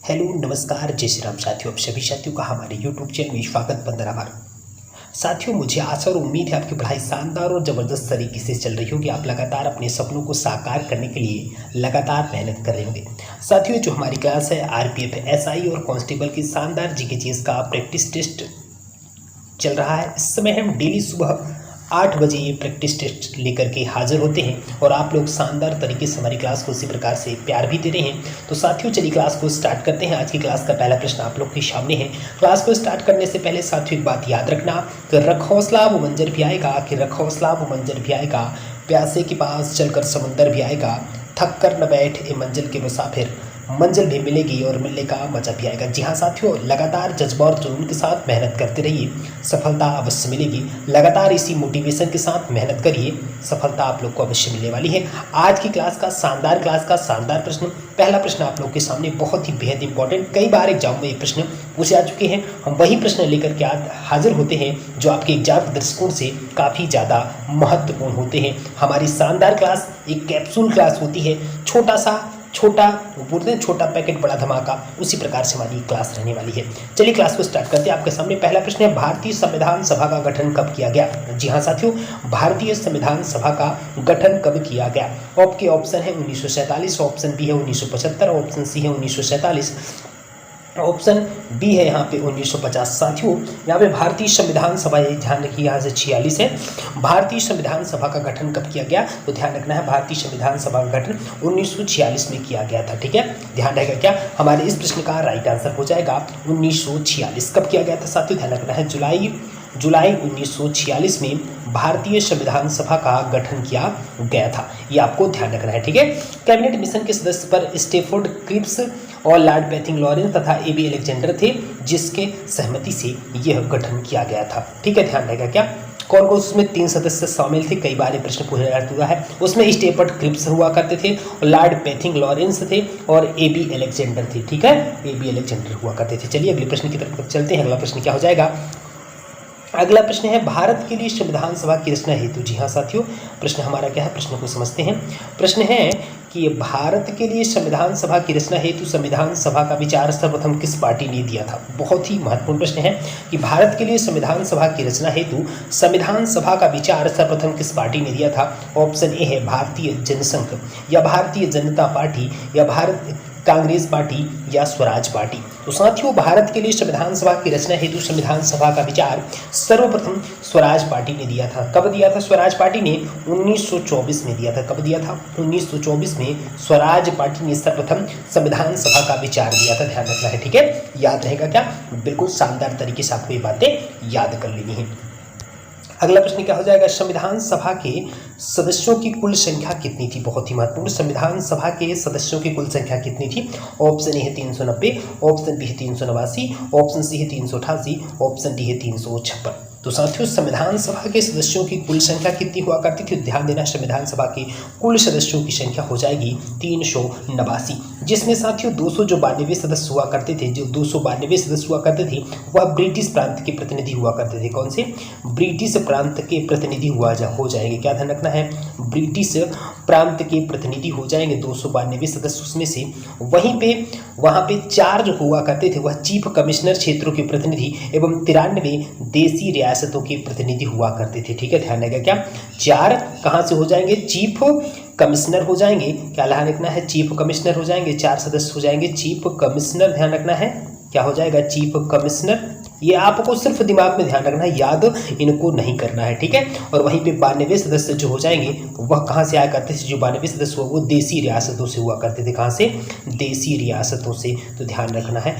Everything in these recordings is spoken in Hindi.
हेलो नमस्कार जय श्री राम साथियों, आप सभी साथियों का हमारे यूट्यूब चैनल में स्वागत बंदना बार। साथियों, मुझे आशा और उम्मीद है आपकी पढ़ाई शानदार और ज़बरदस्त तरीके से चल रही होगी। आप लगातार अपने सपनों को साकार करने के लिए लगातार मेहनत कर रहे होंगे। साथियों, जो हमारी क्लास है आरपीएफ, एसआई और कांस्टेबल की शानदार जीके का प्रैक्टिस टेस्ट चल रहा है। इस समय हम डेली सुबह 8 बजे ये प्रैक्टिस टेस्ट लेकर के हाजिर होते हैं और आप लोग शानदार तरीके से हमारी क्लास को इसी प्रकार से प्यार भी दे रहे हैं। तो साथियों, चलिए क्लास को स्टार्ट करते हैं। आज की क्लास का पहला प्रश्न आप लोग के सामने है। क्लास को स्टार्ट करने से पहले साथियों एक बात याद रखना कि रख हौसला वो मंजर भी आएगा, कि रख हौसला वो मंजर भी आएगा, प्यासे के पास चलकर समंदर भी आएगा, थक कर न बैठ ए मंजिल के मुसाफिर, मंजिल भी मिलेगी और मिलने का मजा भी आएगा। जी हाँ साथियों, लगातार जज्बा और जुनून के साथ मेहनत करते रहिए, सफलता अवश्य मिलेगी। लगातार इसी मोटिवेशन के साथ मेहनत करिए, सफलता आप लोग को अवश्य मिलने वाली है। आज की क्लास का शानदार प्रश्न, पहला प्रश्न आप लोग के सामने बहुत ही बेहद इंपॉर्टेंट, कई बार एग्जाम में ये प्रश्न पूछे जा चुके हैं। हम वही प्रश्न लेकर के हाजिर होते हैं जो आपके एग्जाम के दृष्टिकोण से काफ़ी ज़्यादा महत्वपूर्ण होते हैं। हमारी शानदार क्लास एक कैप्सूल क्लास होती है, बोलते हैं छोटा पैकेट बड़ा धमाका, उसी प्रकार से हमारी क्लास रहने वाली है। चलिए क्लास को स्टार्ट करते हैं। आपके सामने पहला प्रश्न है, भारतीय संविधान सभा का गठन कब किया गया? जी हाँ साथियों, भारतीय संविधान सभा का गठन कब किया गया? आपके ऑप्शन है 1947, ऑप्शन बी है 1975, ऑप्शन सी है 1947, ऑप्शन बी है यहाँ पे 1950। साथियों, यहाँ पे भारतीय संविधान सभा, ध्यान रखिए यहाँ से 46 है। भारतीय संविधान सभा का गठन कब किया गया? तो ध्यान रखना है, भारतीय संविधान सभा का गठन 1946 में किया गया था। ठीक है, ध्यान रहेगा क्या? हमारे इस प्रश्न का राइट आंसर हो जाएगा 1946। कब किया गया था साथियों? ध्यान रखना है, जुलाई 1946 में भारतीय संविधान सभा का गठन किया गया था। ये आपको ध्यान रखना है। ठीक है, कैबिनेट मिशन के सदस्य पर स्टेफोर्ड क्रिप्स और लॉर्ड बैथिंग लॉरेंस तथा एबी अलेक्जेंडर थे, जिसके सहमति से यह गठन किया गया था। ठीक है, ध्यान रहेगा क्या? कौन कौन उसमें 3 सदस्य शामिल थे? कई बार ये प्रश्न पूछा जा चुका है। उसमें स्टेफोर्ड क्रिप्स हुआ करते थे, लॉर्ड बैथिंग लॉरेंस थे और एबी अलेक्जेंडर थे। ठीक है, एबी अलेक्जेंडर हुआ करते थे। चलिए अगले प्रश्न की तरफ चलते हैं। अगला प्रश्न क्या हो जाएगा? अगला प्रश्न है, भारत के लिए संविधान सभा की रचना हेतु। जी हाँ साथियों, प्रश्न हमारा क्या है, प्रश्न को समझते हैं। प्रश्न है कि भारत के लिए संविधान सभा की रचना हेतु संविधान सभा का विचार सर्वप्रथम किस पार्टी ने दिया था? बहुत ही महत्वपूर्ण प्रश्न है कि भारत के लिए संविधान सभा की रचना हेतु संविधान सभा का विचार सर्वप्रथम किस पार्टी ने दिया था? ऑप्शन ए है भारतीय जनसंघ, या भारतीय जनता पार्टी, या भारत कांग्रेस पार्टी, या स्वराज पार्टी। तो साथियों, भारत के लिए संविधान सभा की रचना हेतु संविधान सभा का विचार सर्वप्रथम स्वराज पार्टी ने दिया था। कब दिया था स्वराज पार्टी ने? 1924 में दिया था। कब दिया था? 1924 में स्वराज पार्टी ने सर्वप्रथम संविधान सभा का विचार दिया था। ध्यान रखना है। ठीक है, याद रहेगा क्या? बिल्कुल शानदार तरीके से आपको ये बातें याद कर लेनी है। अगला प्रश्न क्या हो जाएगा? संविधान सभा के सदस्यों की कुल संख्या कितनी थी? बहुत ही महत्वपूर्ण, संविधान सभा के सदस्यों की कुल संख्या कितनी थी? ऑप्शन ए है 390, ऑप्शन बी है 389, ऑप्शन सी है 388, ऑप्शन डी है 356। तो साथियों, संविधान सभा के सदस्यों की कुल संख्या कितनी हुआ करती थी? ध्यान देना, संविधान सभा के कुल सदस्यों की संख्या हो जाएगी 389, जिसमें साथियों 292 सदस्य हुआ करते थे। जो 292 सदस्य हुआ करते थे वह ब्रिटिश प्रांत के प्रतिनिधि हुआ करते थे। कौन से? ब्रिटिश प्रांत के प्रतिनिधि हो जाएंगे। क्या ध्यान रखना है? ब्रिटिश प्रांत के प्रतिनिधि हो जाएंगे 292 सदस्य उसमें से। वहाँ पे 4 जो हुआ करते थे वह चीफ कमिश्नर क्षेत्रों के प्रतिनिधि एवं 93 देसी रियासतों के प्रतिनिधि हुआ करते थे। ठीक है, ध्यान रहेगा क्या? 4 कहाँ से हो जाएंगे? चीफ कमिश्नर हो जाएंगे। क्या ध्यान रखना है? चीफ कमिश्नर हो जाएंगे, 4 सदस्य हो जाएंगे चीफ कमिश्नर। ध्यान रखना है, क्या हो जाएगा? Chief commissioner. ये आपको सिर्फ दिमाग में ध्यान रखना है, याद इनको नहीं करना है। ठीक है, और वहीं पे 92 सदस्य जो हो जाएंगे वह कहाँ से आया करते थे? जो 92 सदस्य हुआ वो देसी रियासतों से हुआ करते थे। कहाँ से? देसी रियासतों से। तो ध्यान रखना है,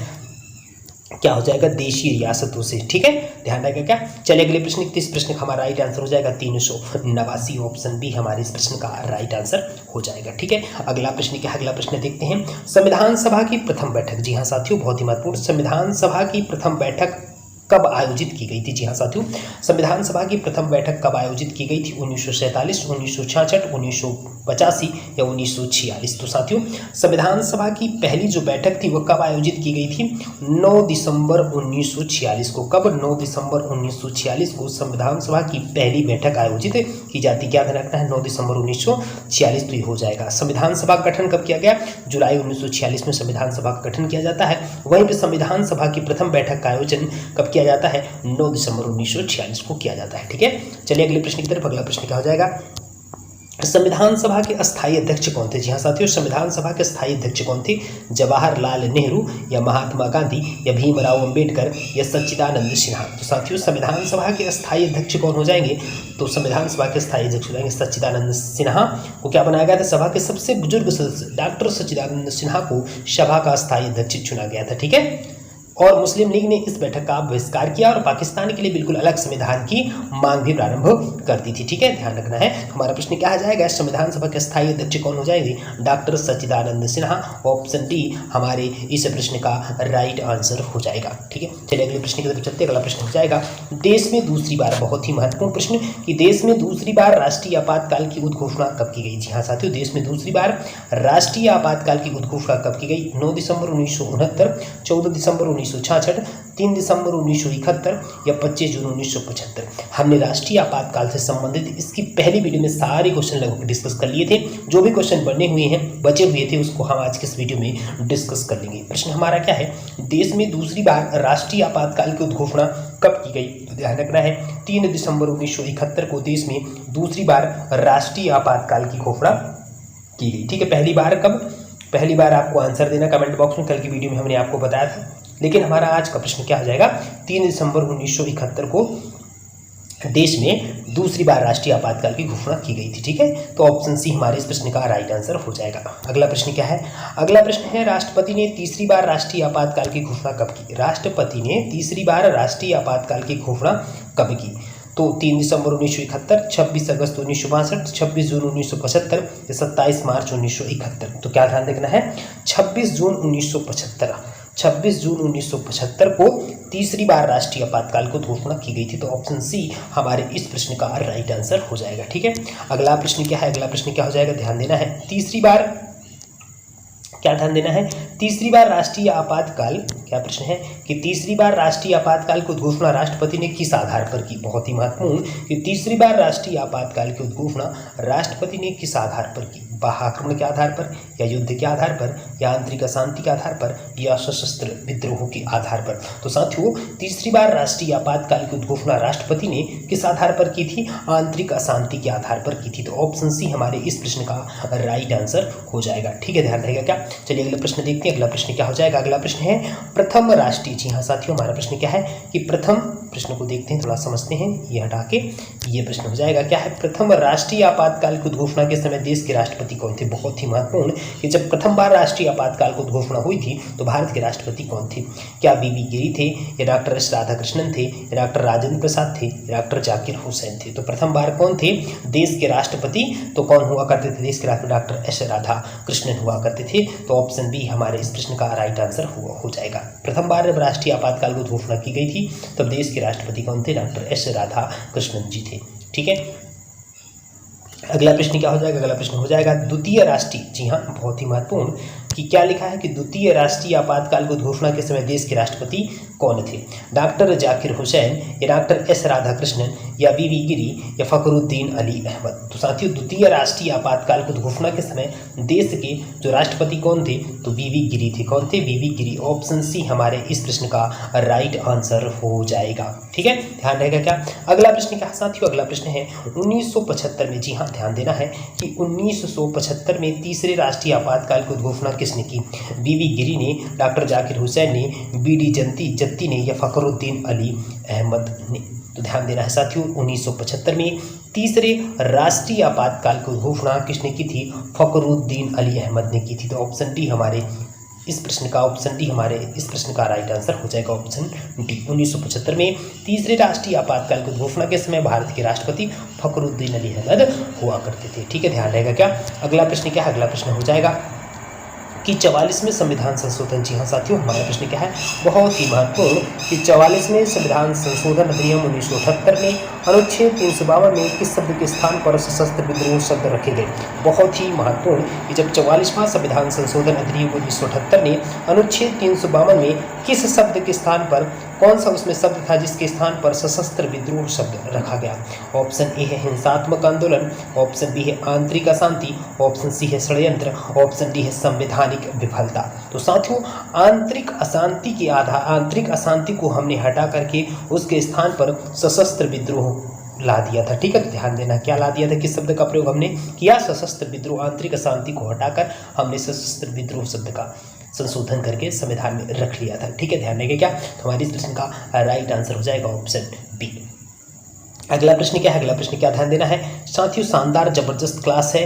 क्या हो जाएगा? देशी रियासतों से। ठीक है, ध्यान रहेगा क्या? चलिए अगले प्रश्न, इस प्रश्न का हमारा राइट आंसर हो जाएगा 389, ऑप्शन बी हमारे इस प्रश्न का राइट आंसर हो जाएगा। ठीक है, अगला प्रश्न क्या है? अगला प्रश्न देखते हैं, संविधान सभा की प्रथम बैठक। जी हाँ साथियों, बहुत ही महत्वपूर्ण, संविधान सभा की प्रथम बैठक कब आयोजित की गई थी? जी हाँ साथियों, संविधान सभा की प्रथम बैठक कब आयोजित की गई थी? 1947, 1966, 1985 या 1946? तो साथियों, संविधान सभा की पहली जो बैठक थी वो कब आयोजित की गई थी? 9 दिसंबर 1946 को। कब? 9 दिसंबर 1946 को संविधान सभा की पहली बैठक आयोजित की जाती। क्या ध्यान रखना है? 9 दिसंबर 1946। तो ये हो जाएगा। संविधान सभा का गठन कब किया गया? जुलाई 1946 में संविधान सभा का गठन किया जाता है। वहीं पर संविधान सभा की प्रथम बैठक का आयोजन कब किया जाता है? 9 दिसंबर 1946 को किया जाता है। ठीक है, चलिए अगले प्रश्न की तरफ। अगला प्रश्न क्या हो जाएगा? संविधान सभा के अस्थायी अध्यक्ष कौन थे? जी हाँ साथियों, संविधान सभा के अस्थायी अध्यक्ष कौन थे? जवाहरलाल नेहरू या महात्मा गांधी या भीमराव अंबेडकर या सच्चिदानंद सिन्हा? तो साथियों, संविधान सभा के अस्थायी अध्यक्ष कौन हो जाएंगे? तो संविधान सभा के अस्थायी अध्यक्ष हो जाएंगे सच्चिदानंद सिन्हा को। क्या बनाया गया था? सभा के सबसे बुजुर्ग सदस्य डॉक्टर सच्चिदानंद सिन्हा को सभा का अस्थायी अध्यक्ष चुना गया था। ठीक है, और मुस्लिम लीग ने इस बैठक का बहिष्कार किया और पाकिस्तान के लिए बिल्कुल अलग संविधान की मांग भी प्रारंभ कर दी थी। ठीक है, ध्यान रखना है। हमारा प्रश्न क्या आ जाएगा? संविधान सभा के स्थायी अध्यक्ष कौन हो जाएंगे? डॉक्टर सच्चिदानंद सिन्हा। ऑप्शन डी हमारे इस प्रश्न का राइट आंसर हो जाएगा। ठीक है, चलिए अगले प्रश्न की तरफ चलते हैं। अगला प्रश्न हो जाएगा, देश में दूसरी बार, बहुत ही महत्वपूर्ण प्रश्न, कि देश में दूसरी बार राष्ट्रीय आपातकाल की उद्घोषणा कब की गई? जी हाँ साथियों, देश में दूसरी बार राष्ट्रीय आपातकाल की उद्घोषणा कब की गई? 9 दिसंबर 1969, 14 दिसंबर 1966, 3 दिसंबर 1971 या 25 जून 1975? हमने राष्ट्रीय आपातकाल से संबंधित इसकी पहली वीडियो में सारे क्वेश्चन लगभग डिस्कस कर लिए थे। जो भी क्वेश्चन बने हुए हैं, बचे हुए थे, उसको हम आज के इस वीडियो में डिस्कस कर लेंगे। प्रश्न हमारा क्या है? देश में दूसरी बार राष्ट्रीय आपातकाल की उद्घोषणा कब की गई? तो ध्यान रखना है, 3 दिसंबर 1971 को देश में दूसरी बार राष्ट्रीय आपातकाल की घोषणा की गई। ठीक है, पहली बार कब? पहली बार आपको आंसर देना कमेंट बॉक्स में। कल की वीडियो में हमने आपको बताया था, लेकिन हमारा आज का प्रश्न क्या हो जाएगा? 3 दिसंबर 1971 को देश में दूसरी बार राष्ट्रीय आपातकाल की घोषणा की गई थी। ठीक है, तो ऑप्शन सी हमारे इस प्रश्न का राइट आंसर हो जाएगा। अगला प्रश्न क्या है? अगला प्रश्न है, राष्ट्रपति ने तीसरी बार राष्ट्रीय आपातकाल की घोषणा कब की? राष्ट्रपति ने तीसरी बार राष्ट्रीय आपातकाल की घोषणा कब की? तो 3 दिसंबर 1971, 26 अगस्त 1962, 26 जून 1975 या 27 मार्च 1971? तो क्या ध्यान रखना है? 26 जून 1975। 26 जून 1975 को तीसरी बार राष्ट्रीय आपातकाल को घोषणा की गई थी। तो ऑप्शन सी हमारे इस प्रश्न का राइट आंसर हो जाएगा। ठीक है, अगला प्रश्न क्या है? अगला प्रश्न क्या हो जाएगा? ध्यान देना है, तीसरी बार क्या ध्यान देना है? तीसरी बार राष्ट्रीय आपातकाल, क्या प्रश्न है कि तीसरी बार राष्ट्रीय आपातकाल की घोषणा राष्ट्रपति ने किस आधार पर की? बहुत ही महत्वपूर्ण, कि तीसरी बार राष्ट्रीय आपातकाल की घोषणा राष्ट्रपति ने किस आधार पर की? बाह्य आक्रमण के आधार पर या युद्ध के आधार पर या आंतरिक अशांति के आधार पर या सशस्त्र विद्रोह के आधार पर? तो साथियों, तीसरी बार राष्ट्रीय आपातकाल की घोषणा राष्ट्रपति ने किस आधार पर की थी? आंतरिक अशांति के आधार पर की थी। तो ऑप्शन सी हमारे इस प्रश्न का राइट आंसर हो जाएगा। ठीक है, ध्यान रहेगा क्या? चलिए अगला प्रश्न देखते हैं। अगला प्रश्न क्या हो जाएगा? अगला प्रश्न है प्रथम राष्ट्रीय, जी हाँ साथियों, हमारा प्रश्न क्या है कि प्रथम, प्रश्न को देखते हैं, थोड़ा समझते हैं, ये हटा के ये प्रश्न हो जाएगा। क्या है? प्रथम राष्ट्रीय आपातकाल की घोषणा के समय देश के राष्ट्रपति कौन थे? बहुत ही महत्वपूर्ण, कि जब प्रथम बार राष्ट्रीय आपातकाल की घोषणा हुई थी तो भारत के राष्ट्रपति कौन थे? क्या बीबी गिरी थे या डॉक्टर एस राधाकृष्णन थे या डॉक्टर राजेंद्र प्रसाद थे या डॉक्टर जाकिर हुसैन थे? तो प्रथम बार कौन थे देश के राष्ट्रपति? तो कौन हुआ करते थे देश के राष्ट्रपति? डॉक्टर एस राधाकृष्णन हुआ करते थे। तो ऑप्शन बी हमारे इस प्रश्न का राइट आंसर हो जाएगा। प्रथम बार जब राष्ट्रीय आपातकाल की घोषणा की गई थी तब देश के राष्ट्रपति कौन थे? डॉक्टर एस राधाकृष्णन जी थे। ठीक है, अगला प्रश्न क्या हो जाएगा? अगला प्रश्न हो जाएगा द्वितीय राष्ट्रीय, जी हाँ, बहुत ही महत्वपूर्ण, कि क्या लिखा है कि द्वितीय राष्ट्रीय आपातकाल की घोषणा के समय देश के राष्ट्रपति कौन थे? डॉक्टर जाकिर हुसैन या डॉक्टर एस राधाकृष्णन या बीबी गिरी या फखरुद्दीन अली अहमद? तो साथियों, द्वितीय राष्ट्रीय आपातकाल की घोषणा के समय देश के जो राष्ट्रपति कौन थे? तो बीबी गिरी थे। कौन थे? बीबी गिरी। ऑप्शन सी हमारे इस प्रश्न का राइट आंसर हो जाएगा। ठीक है, ध्यान रहेगा क्या? अगला प्रश्न क्या साथियों? अगला प्रश्न है 1975 में, जी हाँ, ध्यान देना है कि 1975 में तीसरे राष्ट्रीय आपातकाल की घोषणा किसने की? बीबी गिरी ने, डॉक्टर जाकिर हुसैन ने, बीडी जत्ती ने या फखरुद्दीन अली अहमद ने? तो ध्यान देना है साथियों, 1975 में तीसरे राष्ट्रीय आपातकाल की घोषणा किसने की थी? फखरुद्दीन अली अहमद ने की थी। तो ऑप्शन डी हमारे इस प्रश्न का, ऑप्शन डी हमारे इस प्रश्न का राइट आंसर हो जाएगा। ऑप्शन डी, 1975 में तीसरे राष्ट्रीय आपातकाल की घोषणा के समय भारत के राष्ट्रपति फखरुद्दीन अली अहमद हुआ करते थे। ठीक है, ध्यान रहेगा क्या? अगला प्रश्न क्या है? अगला प्रश्न हो जाएगा कि 44वें संविधान संशोधन, जी हाँ साथियों, हमारा प्रश्न क्या है, बहुत ही महत्वपूर्ण, कि 44वें संविधान संशोधन अधिनियम 1978 में अनुच्छेद 352 में किस शब्द के स्थान पर सशस्त्र विद्रोह शब्द रखे गए। बहुत ही महत्वपूर्ण कि जब 44वां संविधान संशोधन अधिनियम 1978 ने अनुच्छेद 352 में किस शब्द के स्थान पर, कौन सा उसमें शब्द था जिसके स्थान पर सशस्त्र विद्रोह शब्द रखा गया। ऑप्शन ए है हिंसात्मक आंदोलन, ऑप्शन बी है आंतरिक अशांति, ऑप्शन सी है षड्यंत्र, ऑप्शन डी है संवैधानिक विफलता। तो साथियों, आंतरिक अशांति को हमने हटा करके उसके स्थान पर सशस्त्र विद्रोह ला दिया था। ठीक है, तो ध्यान देना क्या ला दिया था, किस शब्द का प्रयोग हमने किया, सशस्त्र विद्रोह। आंतरिक अशांति को हटाकर हमने सशस्त्र विद्रोह शब्द का संशोधन करके संविधान में रख लिया था। ठीक है, ध्यान देंगे क्या, तो हमारी इस प्रश्न का राइट आंसर हो जाएगा ऑप्शन बी। अगला प्रश्न क्या है, अगला प्रश्न क्या ध्यान देना है साथियों, शानदार जबरदस्त क्लास है,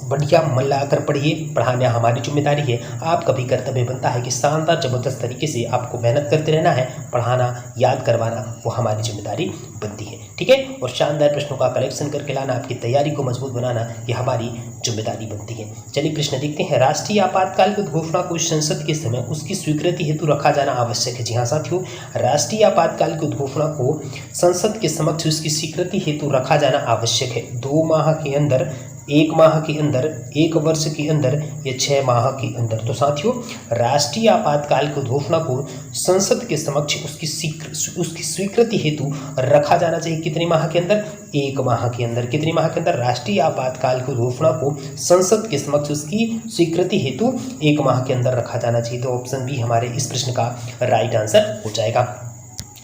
बढ़िया मन लगाकर पढ़िए, पढ़ाना हमारी जिम्मेदारी है। आपका भी कर्तव्य बनता है कि शानदार जबरदस्त तरीके से आपको मेहनत करते रहना है, पढ़ाना, याद करवाना वो हमारी जिम्मेदारी बनती है। ठीक है, और शानदार प्रश्नों का कलेक्शन करके लाना, आपकी तैयारी को मजबूत बनाना, ये हमारी जिम्मेदारी बनती है। चलिए प्रश्न देखते हैं, राष्ट्रीय आपातकाल की घोषणा को संसद के समय उसकी स्वीकृति हेतु रखा जाना आवश्यक है। जी हाँ साथियों, राष्ट्रीय आपातकाल की घोषणा को संसद के समक्ष उसकी स्वीकृति हेतु रखा जाना आवश्यक है 2 माह के अंदर, 1 माह के अंदर, 1 वर्ष के अंदर या 6 माह के अंदर। तो साथियों, राष्ट्रीय आपातकाल की घोषणा को संसद के समक्ष उसकी स्वीकृति हेतु रखा जाना चाहिए कितने माह के अंदर, 1 माह के अंदर। कितने माह के अंदर, राष्ट्रीय आपातकाल की घोषणा को संसद के समक्ष उसकी स्वीकृति हेतु 1 माह के अंदर रखा जाना चाहिए। तो ऑप्शन बी हमारे इस प्रश्न का राइट आंसर हो जाएगा।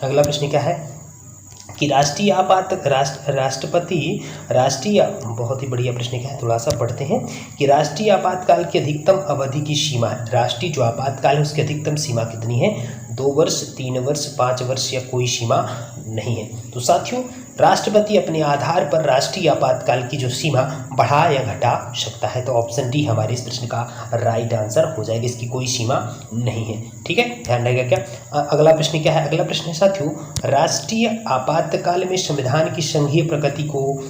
अगला प्रश्न क्या है कि बहुत ही बढ़िया प्रश्न क्या है, थोड़ा सा पढ़ते हैं कि राष्ट्रीय आपातकाल की अधिकतम अवधि की सीमा है, राष्ट्रीय जो आपातकाल है उसकी अधिकतम सीमा कितनी है, 2 वर्ष, 3 वर्ष, 5 वर्ष या कोई सीमा नहीं है। तो साथियों, राष्ट्रपति अपने आधार पर राष्ट्रीय आपातकाल की जो सीमा बढ़ा या घटा सकता है। तो ऑप्शन डी हमारे इस प्रश्न का राइट आंसर हो जाएगा, इसकी कोई सीमा नहीं है। ठीक है, ध्यान रहेगा क्या। अगला प्रश्न क्या है, अगला प्रश्न है साथियों, राष्ट्रीय आपातकाल में संविधान की संघीय प्रकृति को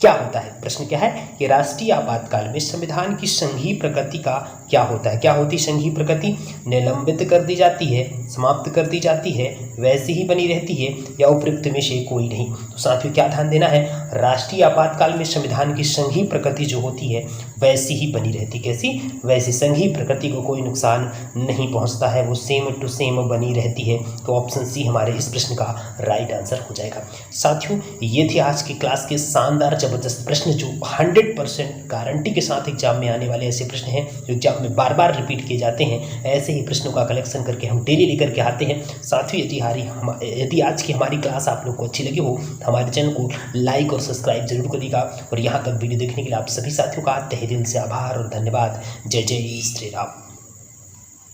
क्या होता है। प्रश्न क्या है कि राष्ट्रीय आपातकाल में संविधान की संघीय प्रकृति का क्या होता है। क्या होती संघीय प्रकृति, निलंबित कर दी जाती है, समाप्त कर दी जाती है, वैसी ही बनी रहती है या उपयुक्त में से कोई नहीं। तो साथियों क्या ध्यान देना है, राष्ट्रीय आपातकाल में संविधान की संघीय प्रकृति जो होती है वैसी ही बनी रहती। कैसी, वैसी संघीय प्रकृति को कोई नुकसान नहीं पहुंचता है, वो सेम टू सेम बनी रहती है। तो ऑप्शन सी हमारे इस प्रश्न का राइट आंसर हो जाएगा। साथियों, ये थी आज की क्लास के शानदार जबरदस्त प्रश्न जो 100% गारंटी के साथ एग्जाम में आने वाले ऐसे प्रश्न हैं जो एग्जाम में बार बार रिपीट किए जाते हैं। ऐसे ही प्रश्नों का कलेक्शन करके हम डेली लेकर के आते हैं। साथियों, यदि आज की हमारी क्लास आप लोग को अच्छी लगी हो तो हमारे चैनल को लाइक और सब्सक्राइब जरूर करिएगा। और यहाँ तक वीडियो देखने के लिए आप सभी साथियों का तहे दिल से आभार और धन्यवाद। जय जय श्री राम।